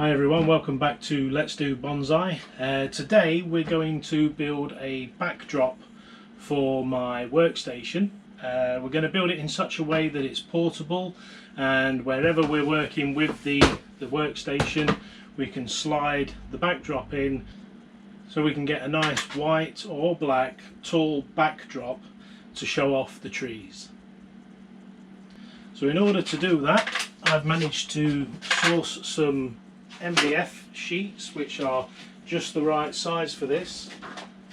Hi everyone, welcome back to Let's Do Bonsai. Today we're going to build a backdrop for my workstation. We're going to build it in such a way that it's portable, and wherever we're working with the workstation we can slide the backdrop in so we can get a nice white or black tall backdrop to show off the trees. So in order to do that, I've managed to source some MDF sheets which are just the right size for this,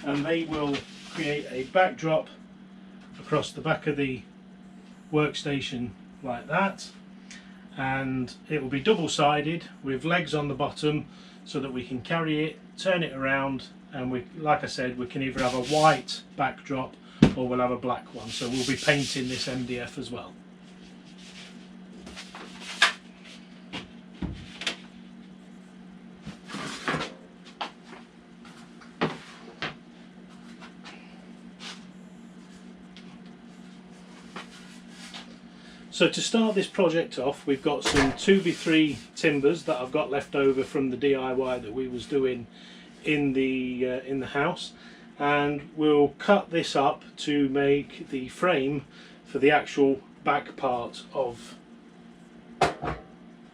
and they will create a backdrop across the back of the workstation like that, and it will be double-sided with legs on the bottom so that we can carry it, turn it around, and like I said, we can either have a white backdrop or we'll have a black one, so we'll be painting this MDF as well. So to start this project off, we've got some 2x3 timbers that I've got left over from the DIY that we was doing in the house, and we'll cut this up to make the frame for the actual back part of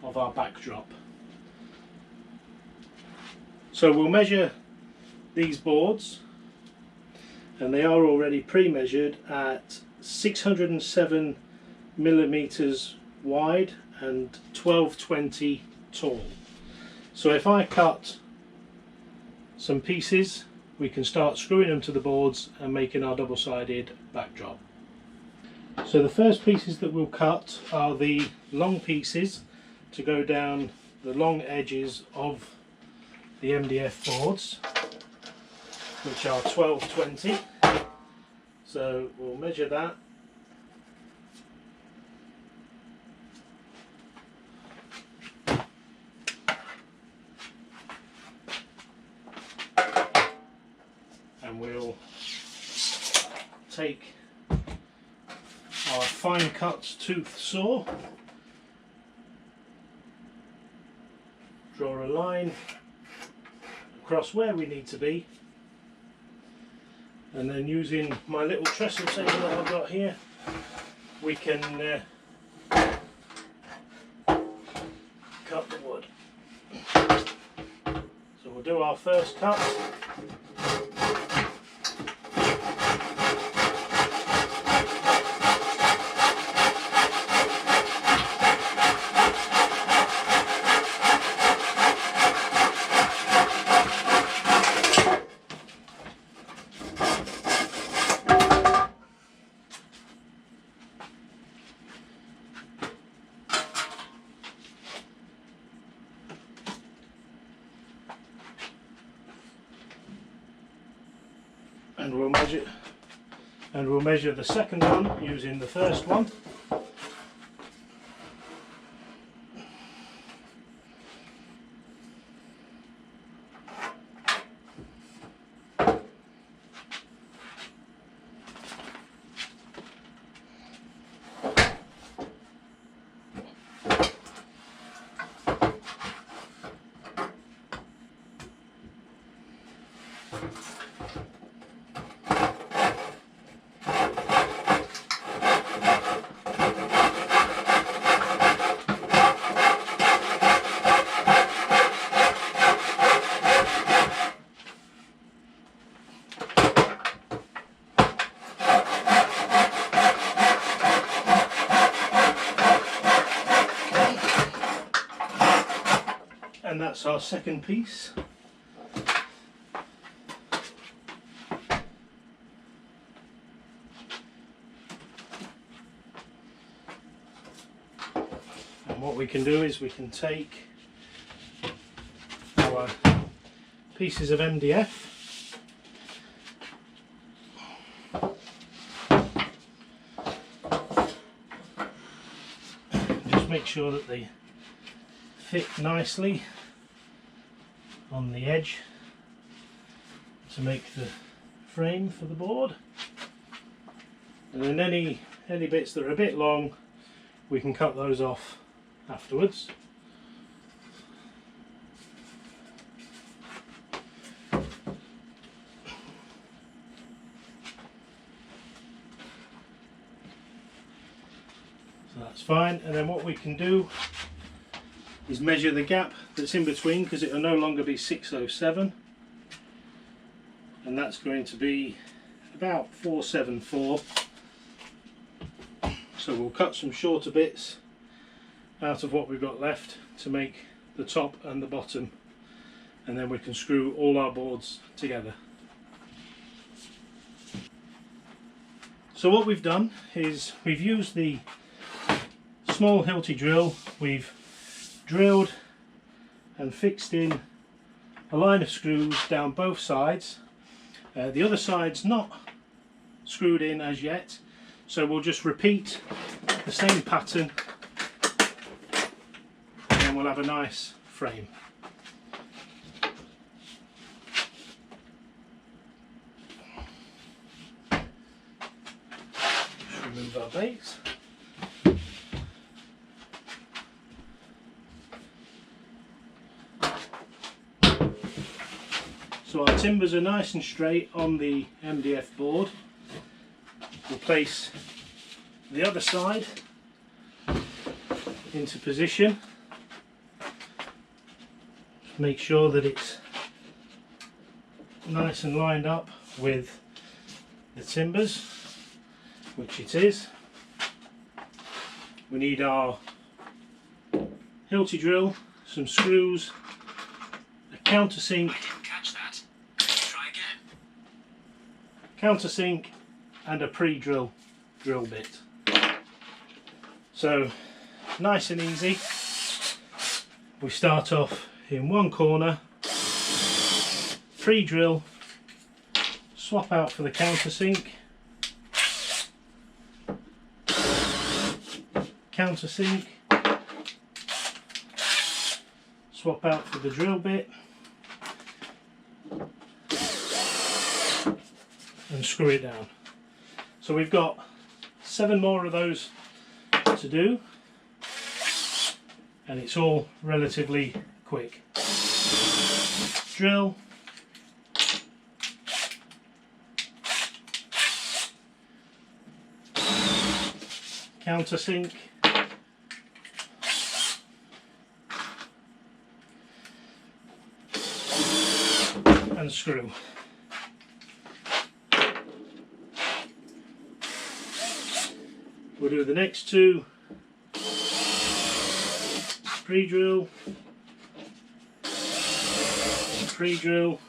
our backdrop. So we'll measure these boards, and they are already pre-measured at 607 millimeters wide and 1220 tall. So if I cut some pieces, we can start screwing them to the boards and making our double-sided backdrop. So the first pieces that we'll cut are the long pieces to go down the long edges of the MDF boards, which are 1220. So we'll measure that. And we'll take our fine cut tooth saw, draw a line across where we need to be, and then using my little trestle saver that I've got here, we can cut the wood. So we'll do our first cut. And we'll measure the second one using the first one. And that's our second piece. And what we can do is we can take our pieces of MDF, just make sure that they fit nicely on the edge to make the frame for the board, and then any bits that are a bit long we can cut those off afterwards. So that's fine, and then what we can do is measure the gap that's in between, because it will no longer be 607, and that's going to be about 474. So we'll cut some shorter bits out of what we've got left to make the top and the bottom, and then we can screw all our boards together. So what we've done is we've used the small Hilti drill. We've drilled and fixed in a line of screws down both sides. The other side's not screwed in as yet, so we'll just repeat the same pattern and then we'll have a nice frame. Just remove our base. So our timbers are nice and straight on the MDF board. We'll place the other side into position. Make sure that it's nice and lined up with the timbers, which it is. We need our Hilti drill, some screws, a countersink, countersink and a pre-drill drill bit. So nice and easy. We start off in one corner, pre-drill, swap out for the countersink, countersink, swap out for the drill bit, and screw it down. So we've got 7 more of those to do, and it's all relatively quick. Drill, countersink, and screw. We'll do the next 2, pre-drill, pre-drill,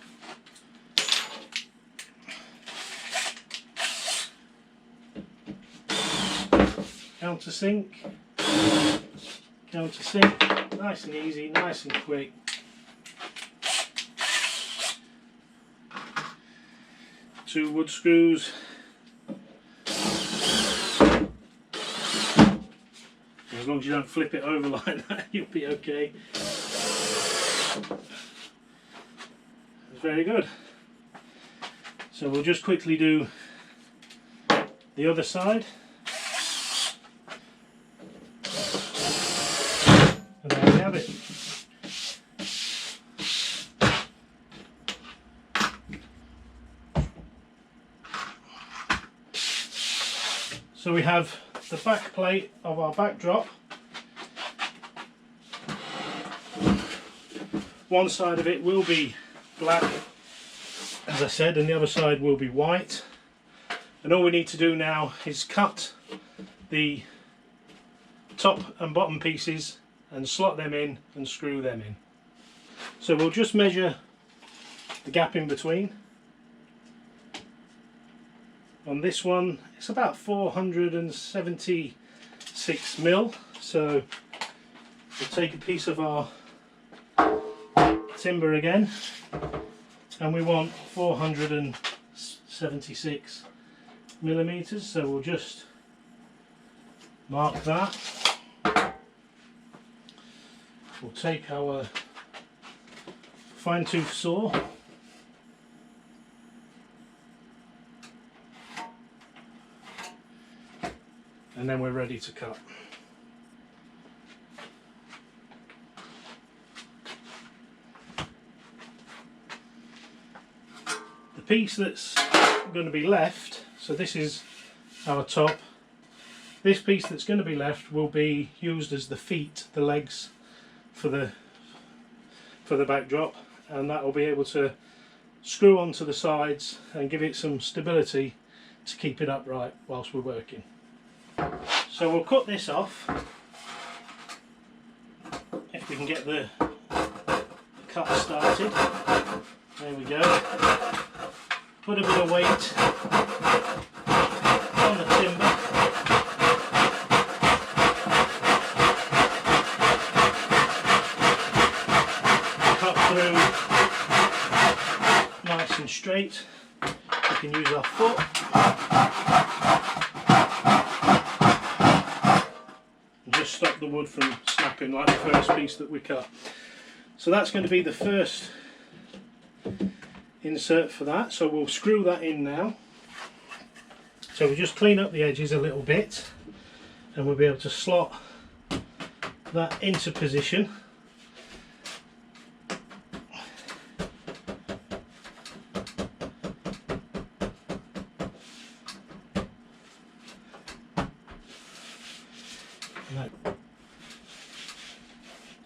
countersink, countersink, nice and easy, nice and quick. Two wood screws, as long as you don't flip it over like that, you'll be okay. That's very good. So we'll just quickly do the other side. And there we have it. So we have the back plate of our backdrop. One side of it will be black, as I said, and the other side will be white. And all we need to do now is cut the top and bottom pieces and slot them in and screw them in. So we'll just measure the gap in between. On this one it's about 476 mil, so we'll take a piece of our timber again, and we want 476 millimeters, so we'll just mark that. We'll take our fine tooth saw and then we're ready to cut. The piece that's going to be left, so this is our top, This piece that's going to be left will be used as the feet, the legs for the backdrop, and that will be able to screw onto the sides and give it some stability to keep it upright whilst we're working. So we'll cut this off, if we can get the cut started. There we go. Put a bit of weight on the timber. Cut through nice and straight. We can use our foot. And just stop the wood from snapping like the first piece that we cut. So that's going to be the first insert for that. So we'll screw that in now. So we'll just clean up the edges a little bit and we'll be able to slot that into position.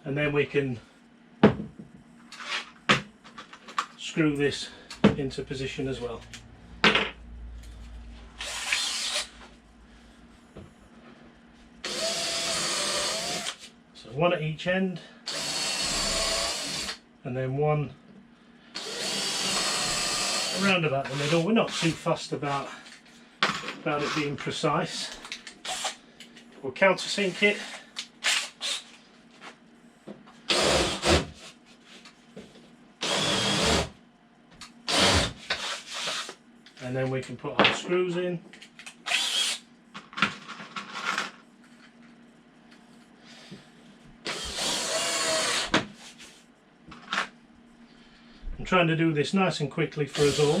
And then we can screw this into position as well. So one at each end and then one around about the middle. We're not too fussed about it being precise. We'll countersink it. And then we can put our screws in. I'm trying to do this nice and quickly for us all,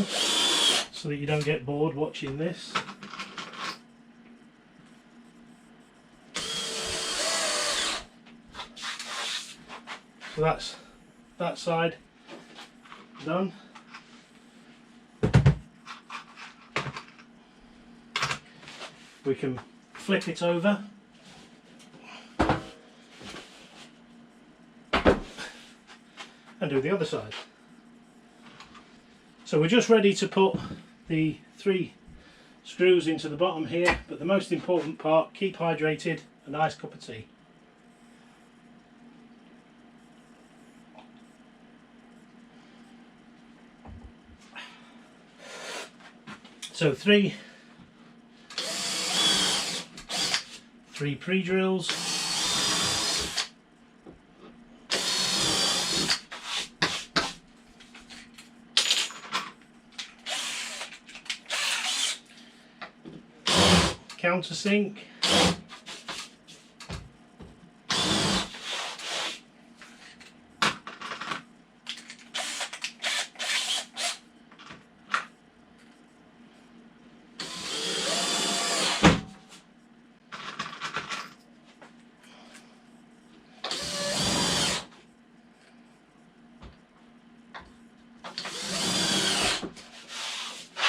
so that you don't get bored watching this. So that's that side done. We can flip it over and do the other side. So we're just ready to put the 3 screws into the bottom here, but the most important part, keep hydrated, a nice cup of tea. So 3 pre-drills, countersink,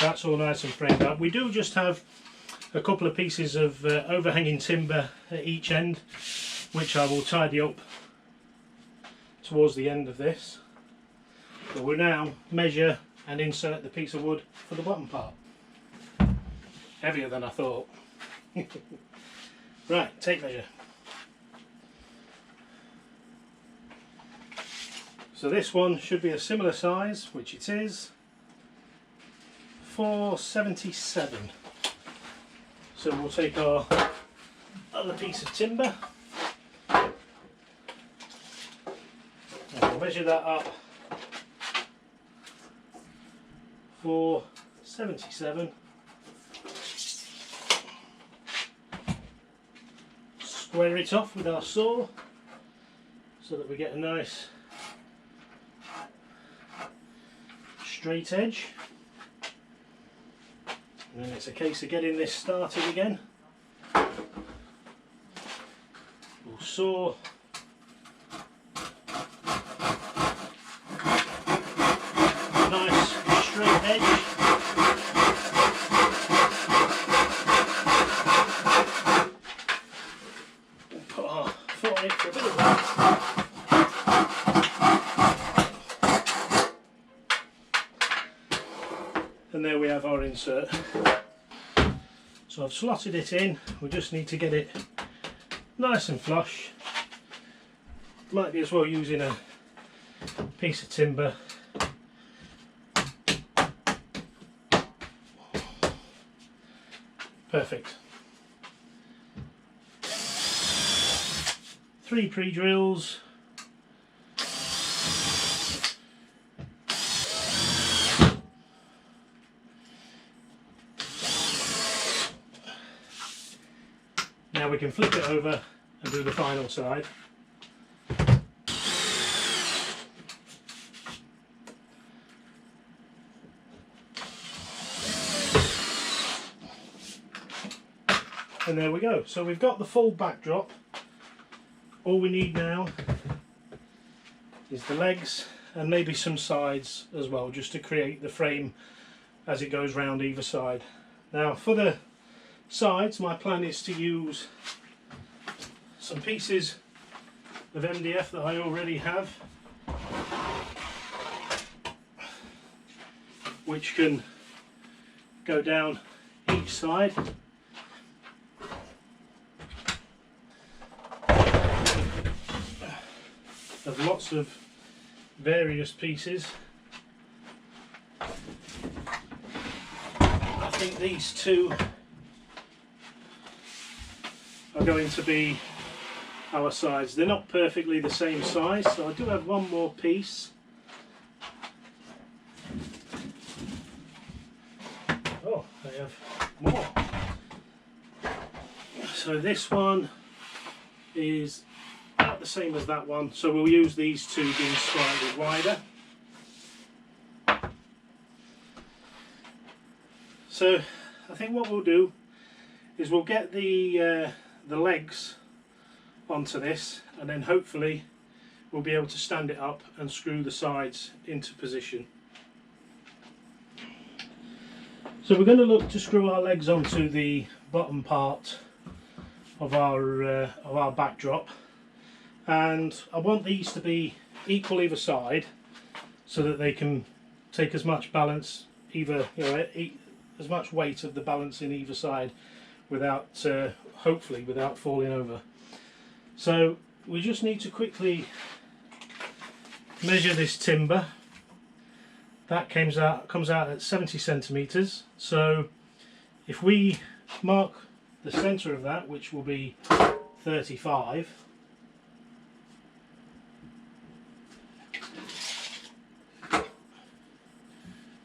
that's all nice and framed up. We do just have a couple of pieces of overhanging timber at each end, which I will tidy up towards the end of this. But we'll now measure and insert the piece of wood for the bottom part. Heavier than I thought. Right, tape measure. So this one should be a similar size, which it is. 477. So we'll take our other piece of timber and we'll measure that up. 477. Square it off with our saw so that we get a nice straight edge. And then it's a case of getting this started again. We'll saw a nice straight edge. on it for a bit of weight. And there we have our insert. So I've slotted it in, we just need to get it nice and flush. Might be as well using a piece of timber. Perfect. 3 pre-drills. Now we can flip it over and do the final side. And there we go. So we've got the full backdrop. All we need now is the legs and maybe some sides as well, just to create the frame as it goes round either side. Now for the sides, my plan is to use some pieces of MDF that I already have, which can go down each side. Of lots of various pieces. I think these two are going to be our sides. They're not perfectly the same size, so I do have one more piece. Oh, I have more. So this one is about the same as that one, so we'll use these two being slightly wider. So I think what we'll do is we'll get the legs onto this, and then hopefully we'll be able to stand it up and screw the sides into position. So we're going to look to screw our legs onto the bottom part of our backdrop, and I want these to be equal either side so that they can take as much balance, as much weight of the balance in either side without hopefully without falling over. So we just need to quickly measure this timber. That comes out at 70 centimeters. So if we mark the center of that, which will be 35,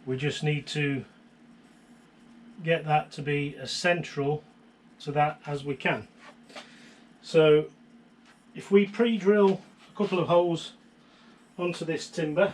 we just need to get that to be as central to that as we can. So if we pre-drill a couple of holes onto this timber,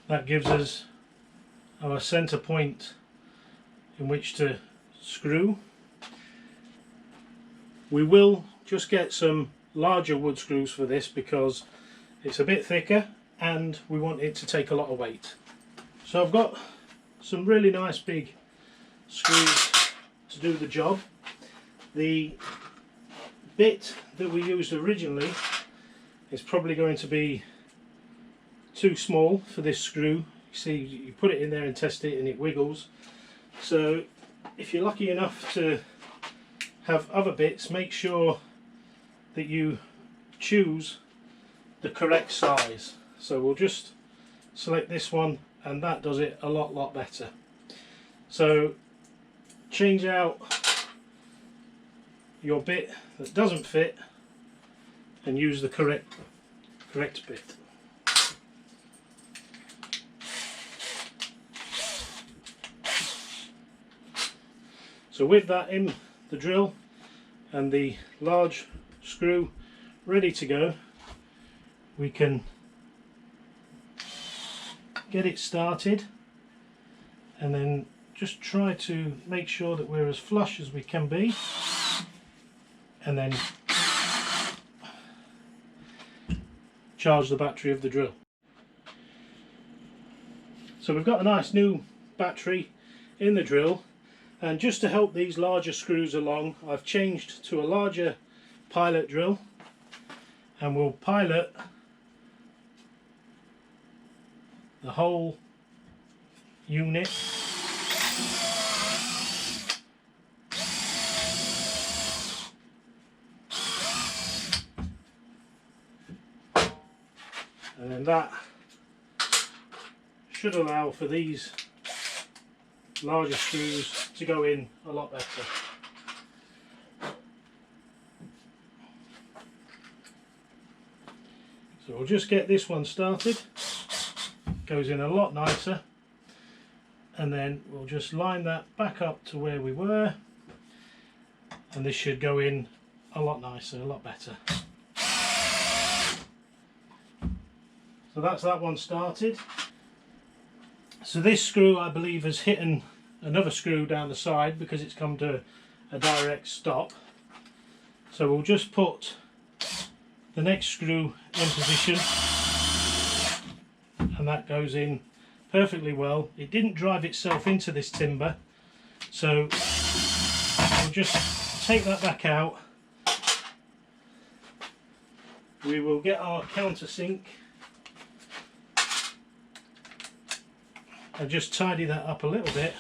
that gives us our center point in which to screw. We will just get some larger wood screws for this because it's a bit thicker and we want it to take a lot of weight. So I've got some really nice big screws to do the job. The bit that we used originally is probably going to be too small for this screw. You see, you put it in there and test it and it wiggles. So if you're lucky enough to have other bits, make sure that you choose the correct size. So we'll just select this one, and that does it a lot better. So change out your bit that doesn't fit and use the correct bit. So with that in the drill and the large screw ready to go, we can get it started. and then just try to make sure that we're as flush as we can be, and then charge the battery of the drill. So we've got a nice new battery in the drill, and just to help these larger screws along, I've changed to a larger pilot drill, and we'll pilot the whole unit and then that should allow for these larger screws to go in a lot better. So we'll just get this one started, goes in a lot nicer, and then we'll just line that back up to where we were, and this should go in a lot nicer, a lot better. So that's that one started. So this screw, I believe, has hit another screw down the side because it's come to a direct stop. So we'll just put the next screw in position, and that goes in perfectly well. It didn't drive itself into this timber, so we'll just take that back out. We will get our countersink and just tidy that up a little bit.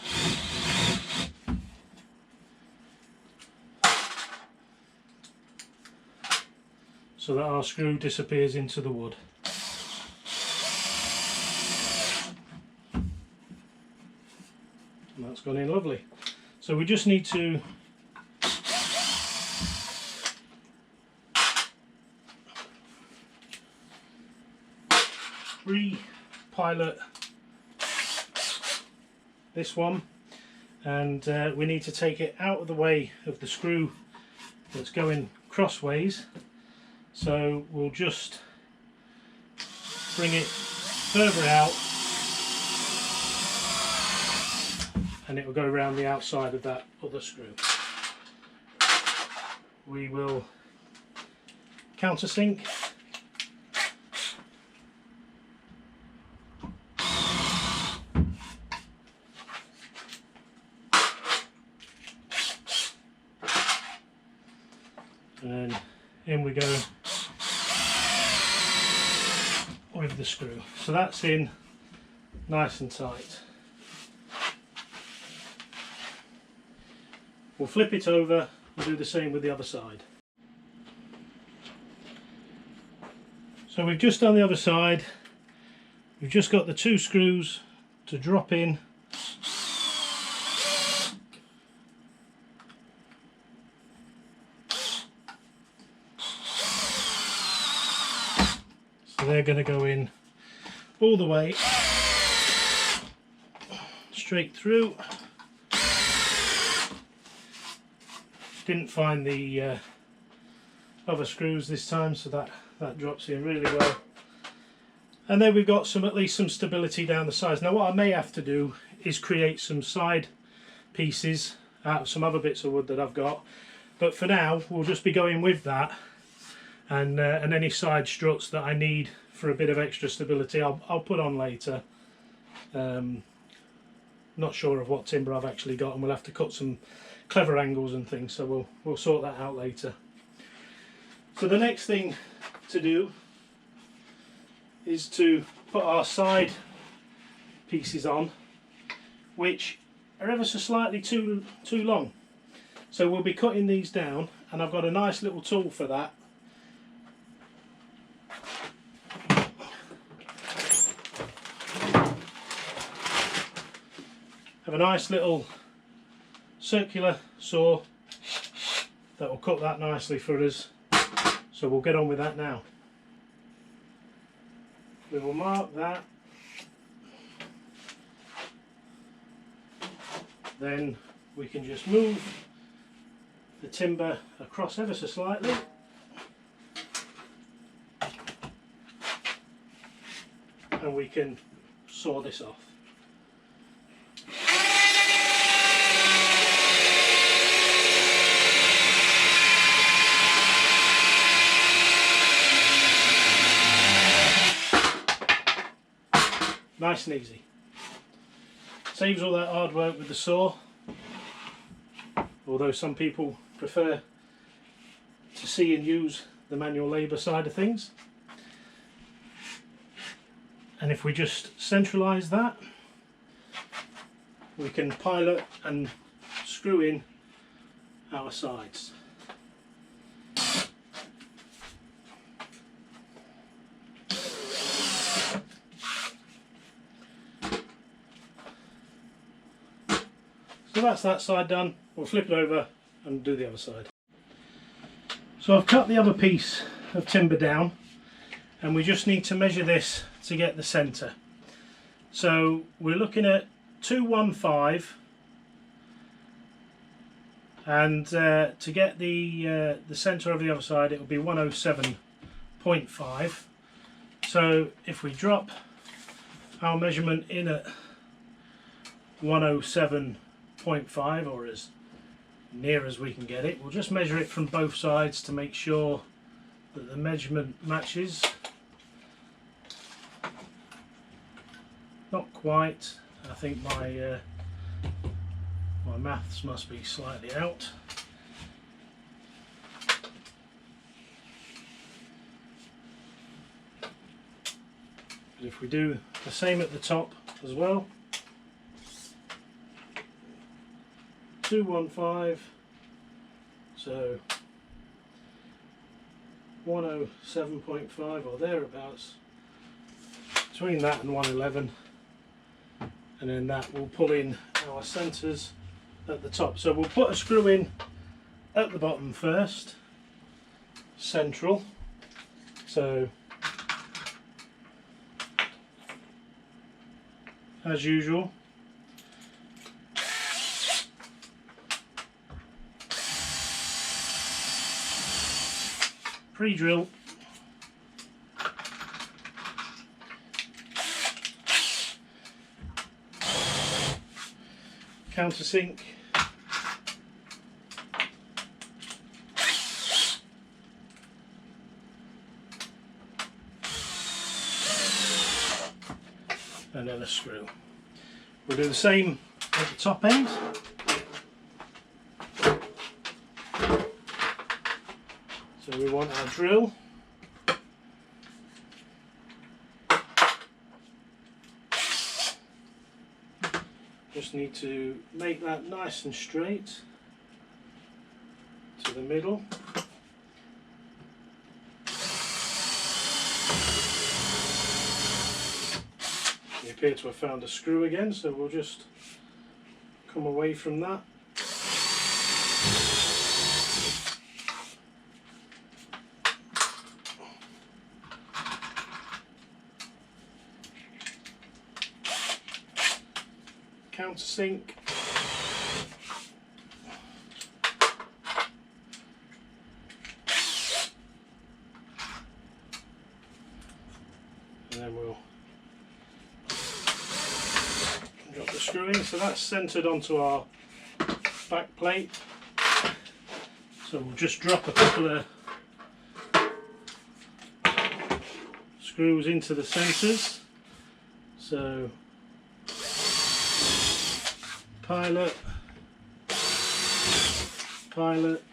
So that our screw disappears into the wood. And that's gone in lovely. So we just need to re-pilot this one, and we need to take it out of the way of the screw that's going crossways. So we'll just bring it further out, and it will go around the outside of that other screw. We will countersink, and in we go with the screw. So that's in nice and tight. We'll flip it over and do the same with the other side. So we've just done the other side. We've just got the two screws to drop in. So they're going to go in all the way straight through. Didn't find the other screws this time, so that drops in really well. And then we've got at least some stability down the sides. Now what I may have to do is create some side pieces out of some other bits of wood that I've got, but for now we'll just be going with that, and any side struts that I need for a bit of extra stability I'll put on later. Not sure of what timber I've actually got, and we'll have to cut some clever angles and things, so we'll sort that out later. So the next thing to do is to put our side pieces on, which are ever so slightly too long. So we'll be cutting these down, and I've got a nice little tool for that. Have a nice little circular saw that will cut that nicely for us, so we'll get on with that now. We will mark that, then we can just move the timber across ever so slightly, and we can saw this off. Nice and easy. Saves all that hard work with the saw, although some people prefer to see and use the manual labour side of things. And if we just centralise that, we can pilot and screw in our sides. So that's that side done. We'll flip it over and do the other side. So I've cut the other piece of timber down, and we just need to measure this to get the centre. So we're looking at 215, and to get the centre of the other side, it will be 107.5. So if we drop our measurement in at 107.5, or as near as we can get it, we'll just measure it from both sides to make sure that the measurement matches. Not quite. I think my maths must be slightly out. But if we do the same at the top as well, 215, so 107.5 or thereabouts, between that and 111, and then that will pull in our centres at the top. So we'll put a screw in at the bottom first, central, so as usual pre-drill, countersink, and then a screw. We'll do the same at the top end. So we want our drill, just need to make that nice and straight to the middle. We appear to have found a screw again, so we'll just come away from that. Countersink, and then we'll drop the screw in. So that's centered onto our back plate, so we'll just drop a couple of screws into the centers. So pilot, pilot,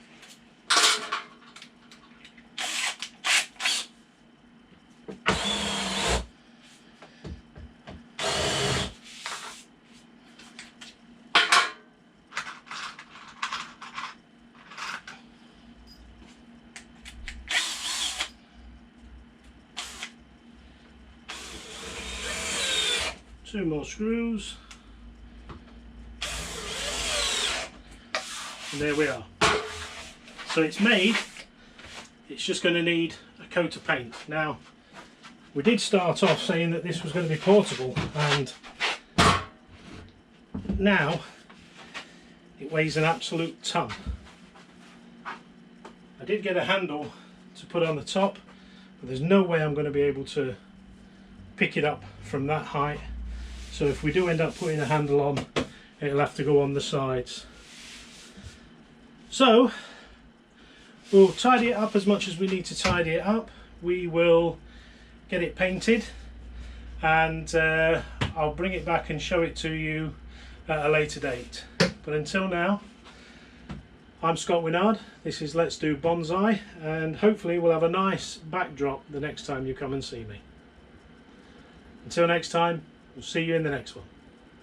two more screws. And there we are. So it's made. It's just going to need a coat of paint. Now, we did start off saying that this was going to be portable, and now it weighs an absolute ton. I did get a handle to put on the top, but there's no way I'm going to be able to pick it up from that height. So if we do end up putting a handle on, it'll have to go on the sides. So we'll tidy it up as much as we need to tidy it up. We will get it painted, and I'll bring it back and show it to you at a later date. But until now, I'm Scott Winard, this is Let's Do Bonsai, and hopefully we'll have a nice backdrop the next time you come and see me. Until next time, we'll see you in the next one.